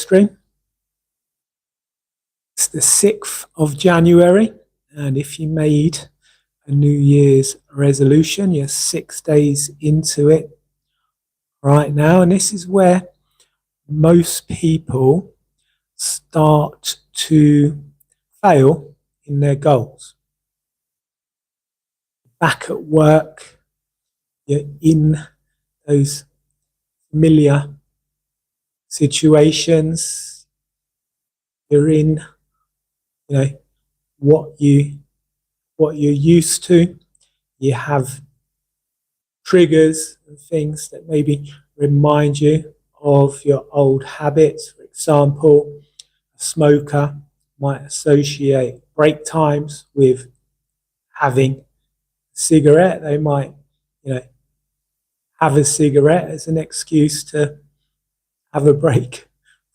stream. It's the 6th of January, and if you made a New Year's resolution, you're 6 days into it right now, and this is where most people start to fail in their goals. Back at work, you're in those familiar situations, you're in, what you're used to. You have triggers and things that maybe remind you of your old habits. For example, a smoker might associate break times with having a cigarette. They might, have a cigarette as an excuse to have a break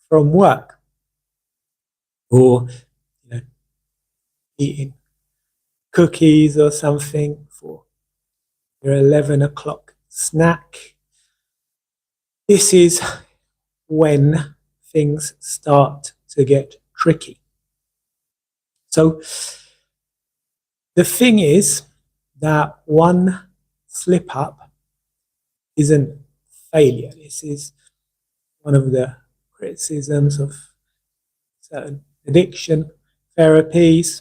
from work, or eating cookies or something for your 11 o'clock snack. This is when things start to get tricky. So the thing is that one slip up isn't failure. This is one of the criticisms of certain addiction therapies.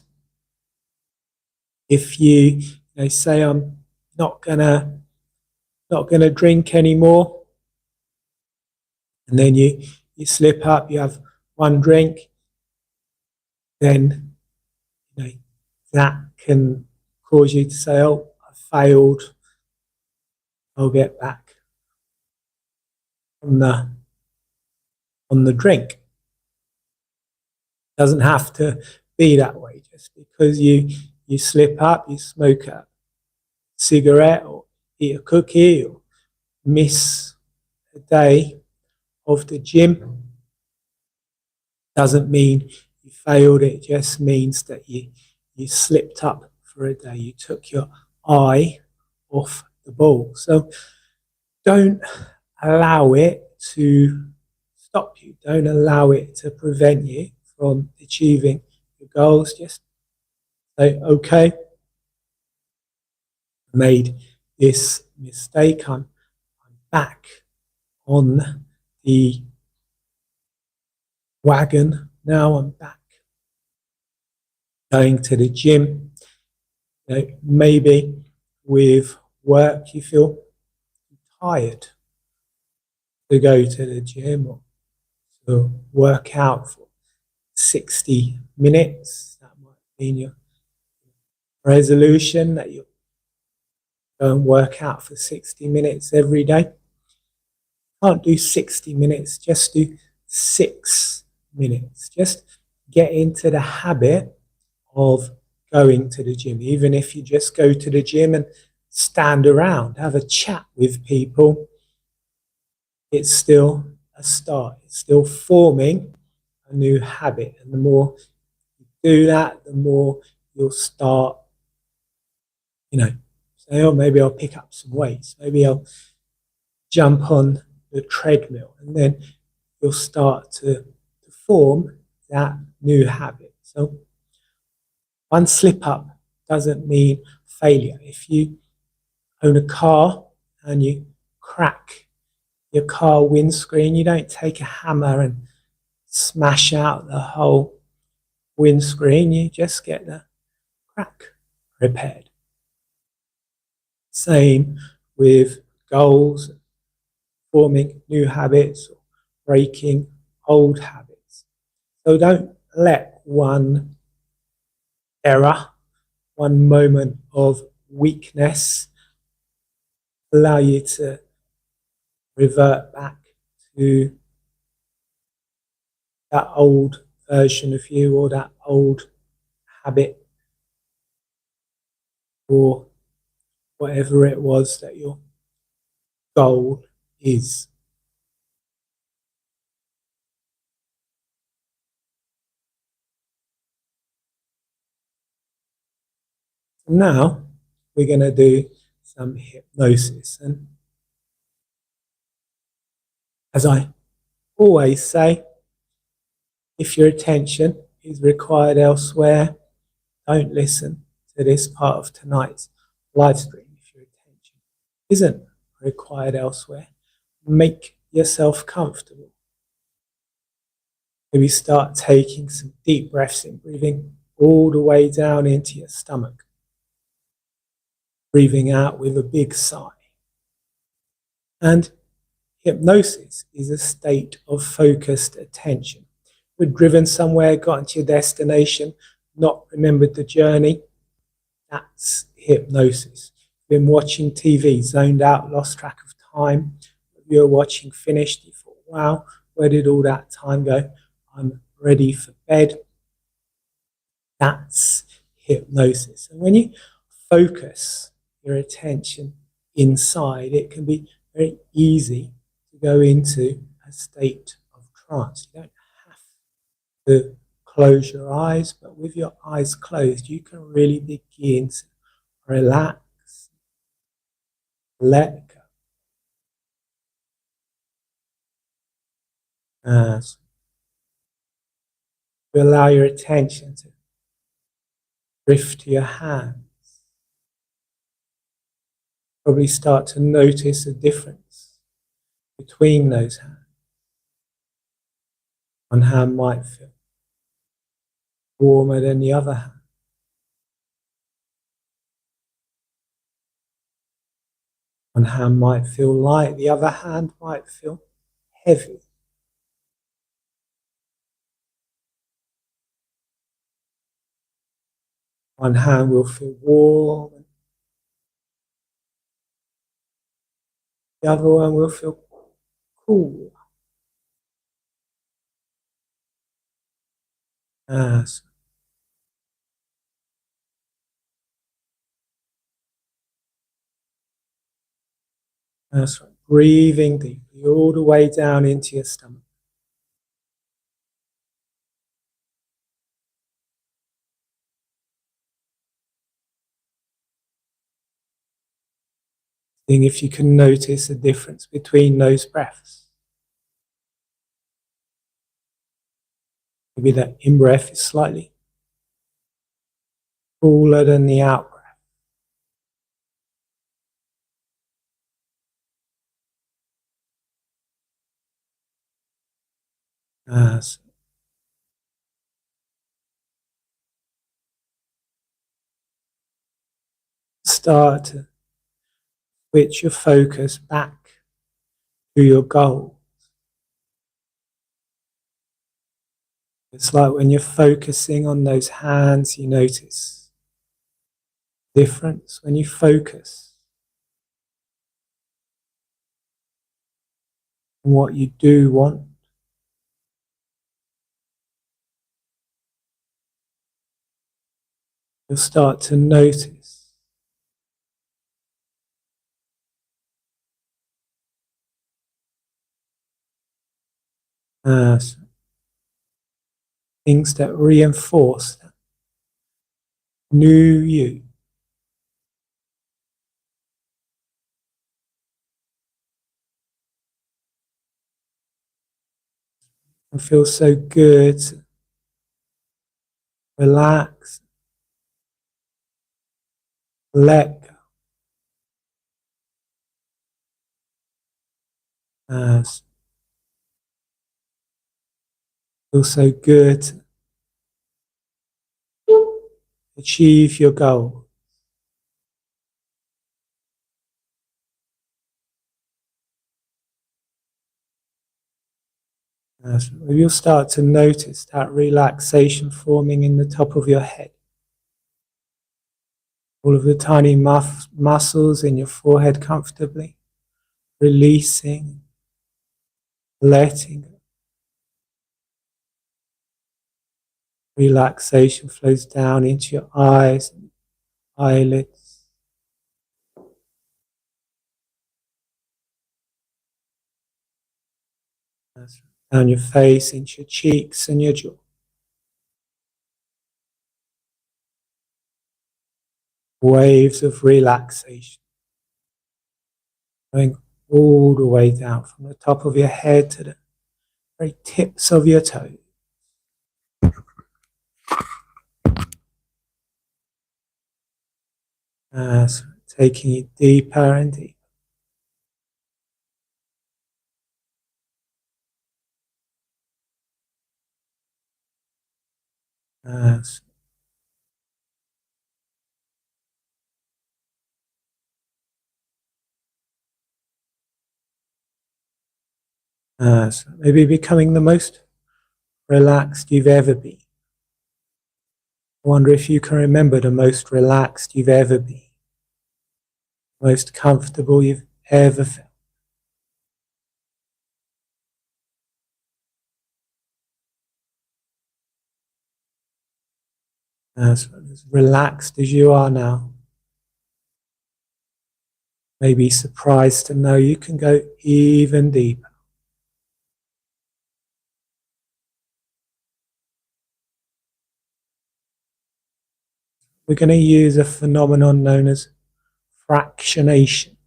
If you, say, I'm not gonna drink anymore, and then you slip up, you have one drink, then that can cause you to say, oh, I failed, I'll get back on the drink. It doesn't have to be that way. Just because you slip up, you smoke a cigarette or eat a cookie or miss a day of the gym, doesn't mean you failed. It just means that you slipped up for a day. You took your eye off the ball. So don't allow it to stop you. Don't allow it to prevent you from achieving your goals. Just say, okay, I made this mistake. I'm back on the wagon now. I'm back going to the gym. Maybe with work you feel tired to go to the gym or to work out for 60 minutes. That might be your resolution, that you go and work out for 60 minutes every day. Can't do 60 minutes, just do 6 minutes. Just get into the habit of going to the gym. Even if you just go to the gym and stand around, have a chat with people, it's still a start. It's still forming a new habit. And the more you do that, the more you'll start, say, oh, maybe I'll pick up some weights. Maybe I'll jump on the treadmill. And then you'll start to form that new habit. So one slip up doesn't mean failure. If you own a car and you crack your car windscreen, you don't take a hammer and smash out the whole windscreen. You just get the crack repaired. Same with goals, forming new habits, or breaking old habits. So don't let one error, one moment of weakness allow you to revert back to that old version of you, or that old habit, or whatever it was that your goal is. Now we're going to do some hypnosis, and as I always say, If your attention is required elsewhere, don't listen to this part of tonight's live stream. If your attention isn't required elsewhere, make yourself comfortable. Maybe start taking some deep breaths in, breathing all the way down into your stomach. Breathing out with a big sigh. And hypnosis is a state of focused attention. We're driven somewhere, got into your destination, not remembered the journey. That's hypnosis. Been watching TV, zoned out, lost track of time. You're watching, finished, you thought, wow, where did all that time go? I'm ready for bed. That's hypnosis. And when you focus your attention inside, it can be very easy to go into a state of trance. You don't have to close your eyes, but with your eyes closed, you can really begin to relax, let go. As you allow your attention to drift to your hands, probably start to notice a difference between those hands. One hand might feel warmer than the other hand. One hand might feel light, the other hand might feel heavy. One hand will feel warm, the other one will feel cool. That's right. Breathing deeply all the way down into your stomach. Seeing if you can notice a difference between those breaths. Maybe that in-breath is slightly cooler than the out-breath. Start to switch your focus back to your goal. It's like when you're focusing on those hands, you notice difference when you focus on what you do want. You'll start to notice things that reinforce that new you. And feel so good. Relax. Let go. Feel so good. Achieve your goal. You'll start to notice that relaxation forming in the top of your head. All of the tiny muscles in your forehead comfortably, releasing, letting go. Relaxation flows down into your eyes and eyelids. Down your face, into your cheeks and your jaw. Waves of relaxation going all the way down from the top of your head to the very tips of your toes. So taking it deeper and deeper. So so maybe becoming the most relaxed you've ever been. I wonder if you can remember the most relaxed you've ever been, most comfortable you've ever felt. So as relaxed as you are now, maybe surprised to know you can go even deeper. We're going to use a phenomenon known as fractionation.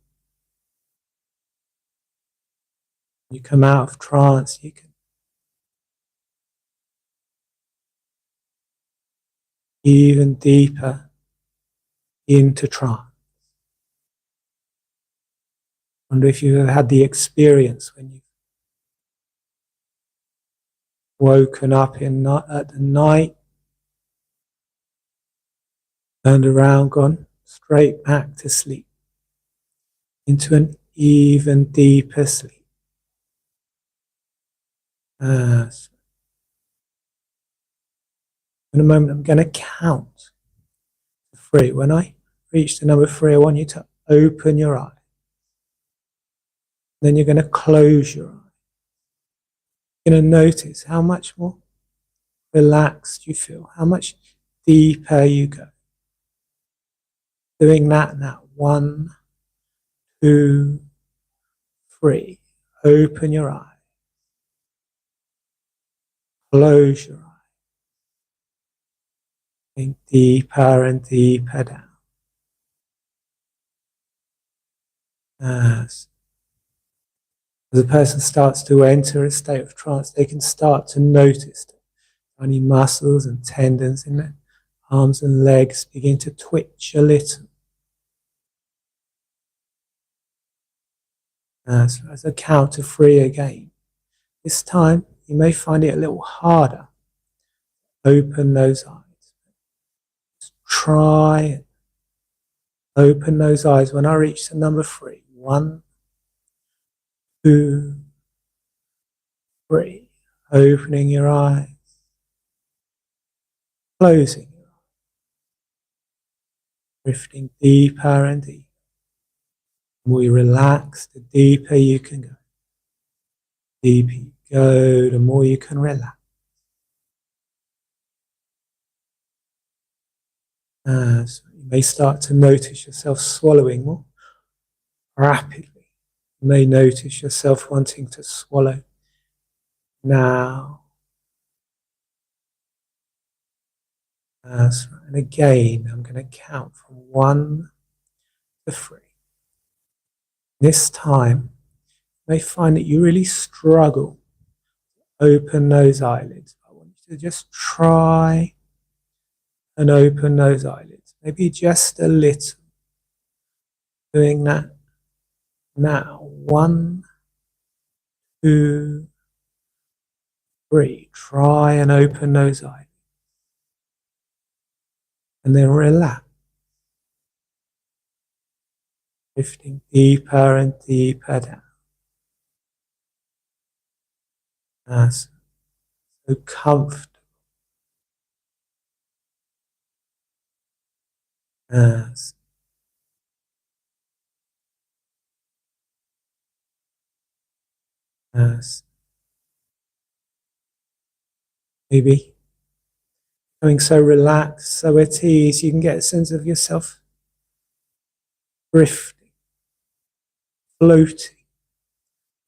You come out of trance, you can even deeper into trance. I wonder if you've ever had the experience when you've woken up at the night, turned around, gone straight back to sleep, into an even deeper sleep. So in a moment, I'm going to count to 3. When I reach the number 3, I want you to open your eyes. Then you're going to close your eyes. You're going to notice how much more relaxed you feel, how much deeper you go. Doing that now. 1, 2, 3. Open your eyes. Close your eyes. Going deeper and deeper down. As the person starts to enter a state of trance, they can start to notice tiny muscles and tendons in their arms and legs begin to twitch a little. So as I count to 3 again, this time you may find it a little harder. Open those eyes. Just try and open those eyes when I reach the number 3. 1, 2, 3. Opening your eyes. Closing your eyes. Drifting deeper and deeper. The more you relax, the deeper you can go. The deeper you go, the more you can relax. So you may start to notice yourself swallowing more rapidly. You may notice yourself wanting to swallow now. And again, I'm going to count from 1 to 3. This time, you may find that you really struggle to open those eyelids. I want you to just try and open those eyelids. Maybe just a little. Doing that now. 1, 2, 3. Try and open those eyelids. And then relax. Drifting deeper and deeper down. So comfortable. As maybe becoming so relaxed, so at ease, you can get a sense of yourself drifting, floating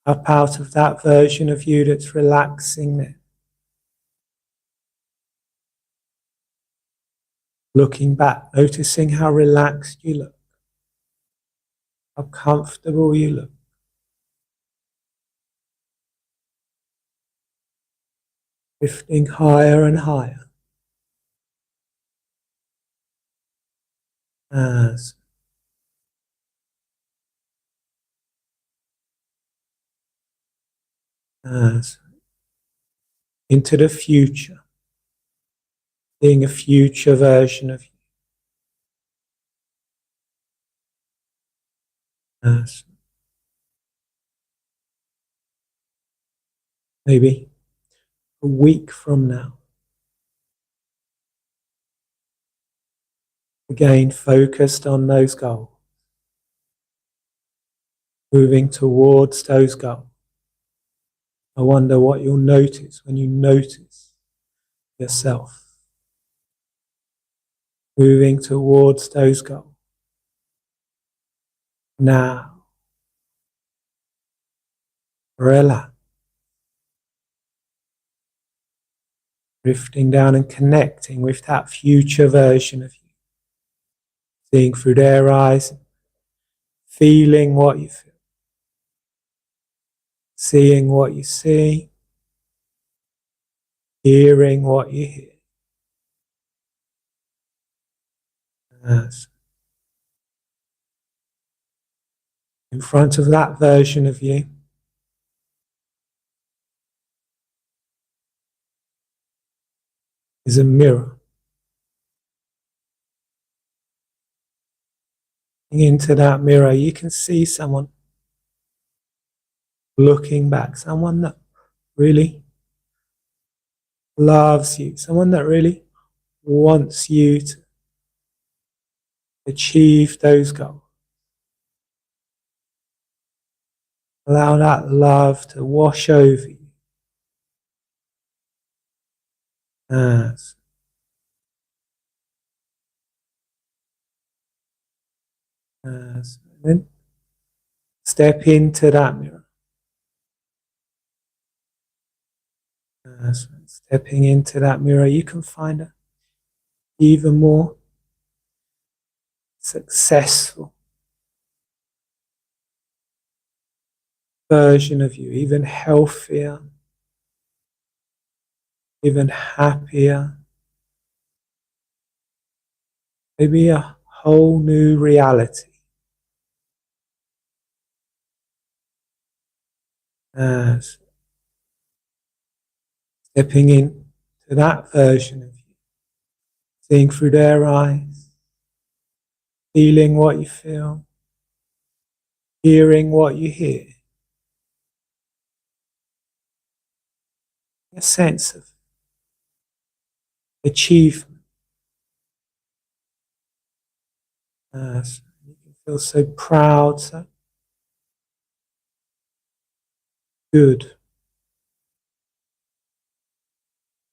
up out of that version of you that's relaxing there. Looking back, noticing how relaxed you look, how comfortable you look. Drifting higher and higher. As So into the future, being a future version of you. So maybe a week from now, again focused on those goals, moving towards those goals. I wonder what you'll notice when you notice yourself moving towards those goals. Now, relax, drifting down and connecting with that future version of you, seeing through their eyes, feeling what you feel, seeing what you see, hearing what you hear. As in front of that version of you is a mirror. Into that mirror, you can see someone looking back, someone that really loves you, someone that really wants you to achieve those goals. Allow that love to wash over you. As and then step into that mirror. Stepping into that mirror, you can find an even more successful version of you, even healthier, even happier, maybe a whole new reality. As stepping in to that version of you, seeing through their eyes, feeling what you feel, hearing what you hear, a sense of achievement. So you can feel so proud, so good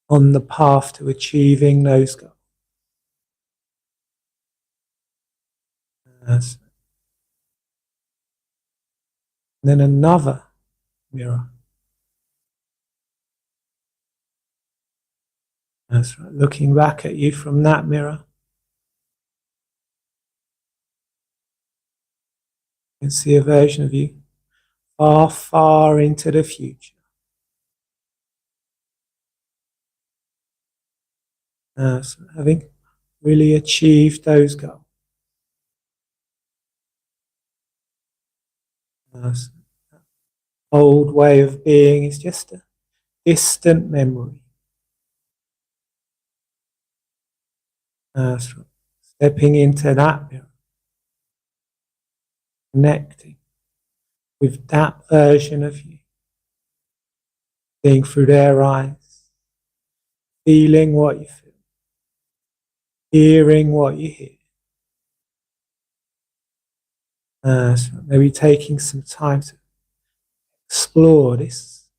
on the path to achieving those goals. And then another mirror. That's right. Looking back at you from that mirror, you can see a version of you far, far into the future. So having really achieved those goals. So old way of being is just a distant memory. So stepping into that mirror, connecting with that version of you, seeing through their eyes, feeling what you feel, hearing what you hear. So maybe taking some time to explore this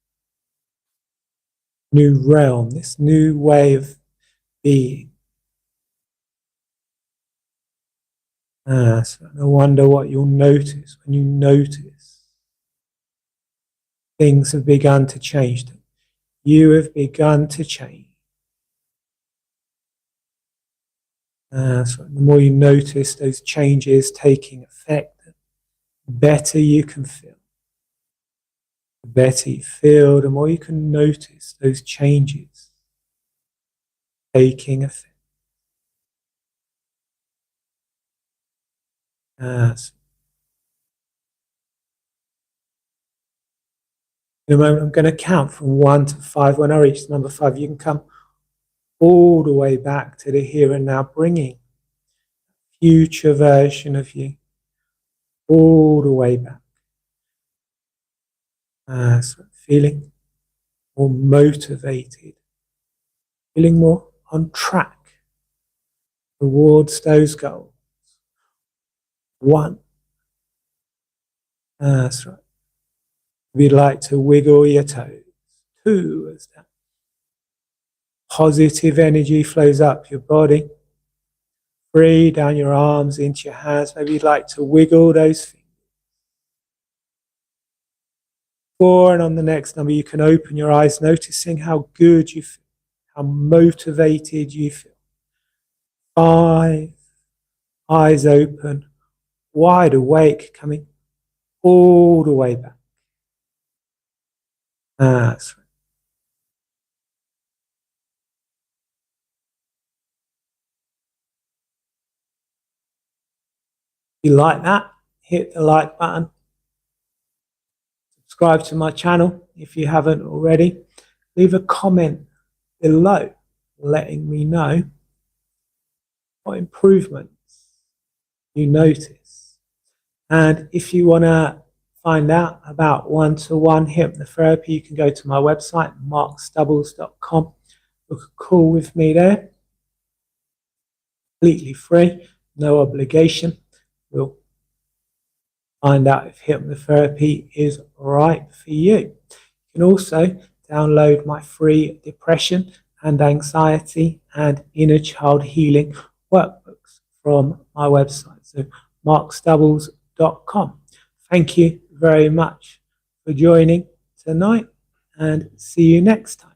new realm, this new way of being. So no wonder what you'll notice when you notice things have begun to change. You have begun to change. So the more you notice those changes taking effect, the better you can feel. The better you feel, the more you can notice those changes taking effect. So In a moment, I'm going to count from 1 to 5. When I reach number 5, you can come all the way back to the here and now, bringing future version of you all the way back. So feeling more motivated, feeling more on track towards those goals. 1. That's right. If you'd like to wiggle your toes. 2, as that positive energy flows up your body. 3, down your arms into your hands. Maybe you'd like to wiggle those fingers. 4, and on the next number, you can open your eyes, noticing how good you feel, how motivated you feel. 5, eyes open, wide awake, coming all the way back. That's right. If you like that, hit the like button. Subscribe to my channel if you haven't already. Leave a comment below letting me know what improvements you notice. And if you want to find out about one-to-one hypnotherapy, you can go to my website, markstubbles.com. Book a call with me there. Completely free, no obligation. We'll find out if hypnotherapy is right for you. You can also download my free depression and anxiety and inner child healing workbooks from my website. So markstubbles.com. Thank you very much for joining tonight, and see you next time.